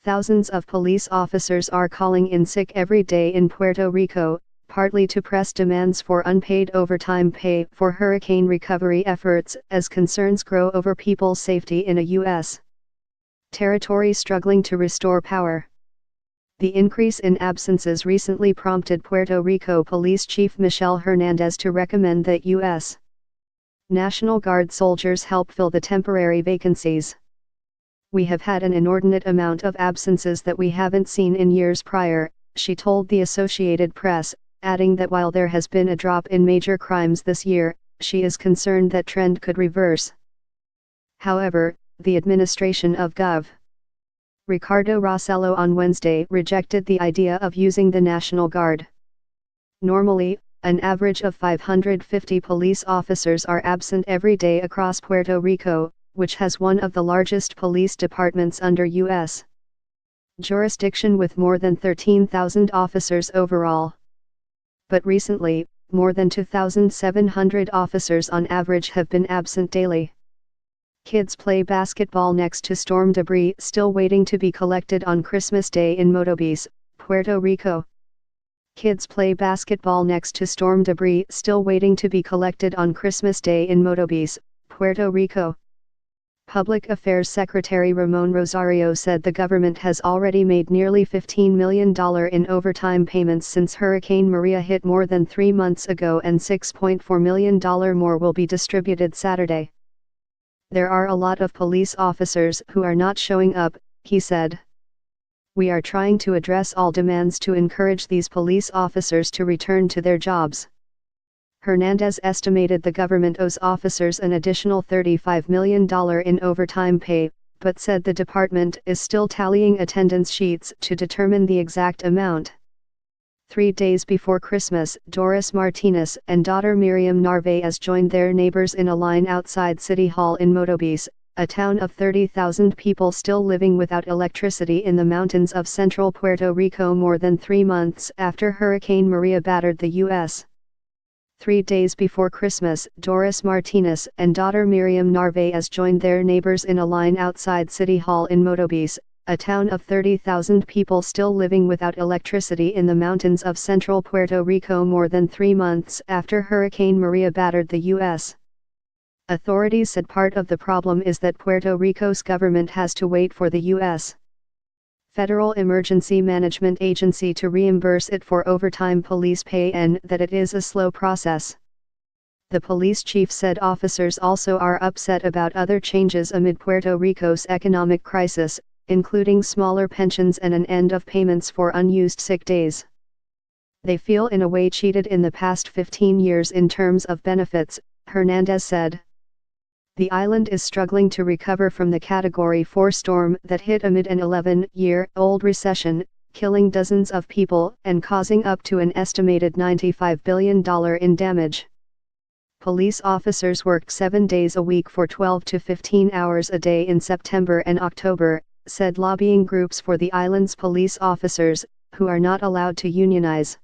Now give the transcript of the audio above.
Thousands of police officers are calling in sick every day in Puerto Rico, partly to press demands for unpaid overtime pay for hurricane recovery efforts as concerns grow over people's safety in a U.S. territory struggling to restore power. The increase in absences recently prompted Puerto Rico Police Chief Michelle Hernandez to recommend that U.S. National Guard soldiers help fill the temporary vacancies. "We have had an inordinate amount of absences that we haven't seen in years prior," she told the Associated Press, adding that while there has been a drop in major crimes this year, she is concerned that trend could reverse. However, the administration of Gov. Ricardo Rossello on Wednesday rejected the idea of using the National Guard. Normally, an average of 550 police officers are absent every day across Puerto Rico, which has one of the largest police departments under U.S. jurisdiction with more than 13,000 officers overall. But recently, more than 2,700 officers on average have been absent daily. Kids play basketball next to storm debris still waiting to be collected on Christmas Day in Motobis, Puerto Rico. Kids play basketball next to storm debris still waiting to be collected on Christmas Day in Motobis, Puerto Rico. Public Affairs Secretary Ramon Rosario said the government has already made nearly $15 million in overtime payments since Hurricane Maria hit more than 3 months ago, and $6.4 million more will be distributed Saturday. "There are a lot of police officers who are not showing up," he said. "We are trying to address all demands to encourage these police officers to return to their jobs." Hernandez estimated the government owes officers an additional $35 million in overtime pay, but said the department is still tallying attendance sheets to determine the exact amount. 3 days before Christmas, Doris Martinez and daughter Miriam Narvaez joined their neighbors in a line outside City Hall in Motobis, a town of 30,000 people still living without electricity in the mountains of central Puerto Rico more than 3 months after Hurricane Maria battered the U.S. 3 days before Christmas, Doris Martinez and daughter Miriam Narvaez joined their neighbors in a line outside City Hall in Motobis, a town of 30,000 people still living without electricity in the mountains of central Puerto Rico more than 3 months after Hurricane Maria battered the U.S. Authorities said part of the problem is that Puerto Rico's government has to wait for the U.S. Federal Emergency Management Agency to reimburse it for overtime police pay, and that it is a slow process. The police chief said officers also are upset about other changes amid Puerto Rico's economic crisis, including smaller pensions and an end of payments for unused sick days. "They feel in a way cheated in the past 15 years in terms of benefits," Hernandez said. The island is struggling to recover from the Category 4 storm that hit amid an 11-year-old recession, killing dozens of people and causing up to an estimated $95 billion in damage. Police officers worked 7 days a week for 12 to 15 hours a day in September and October, said lobbying groups for the island's police officers, who are not allowed to unionize.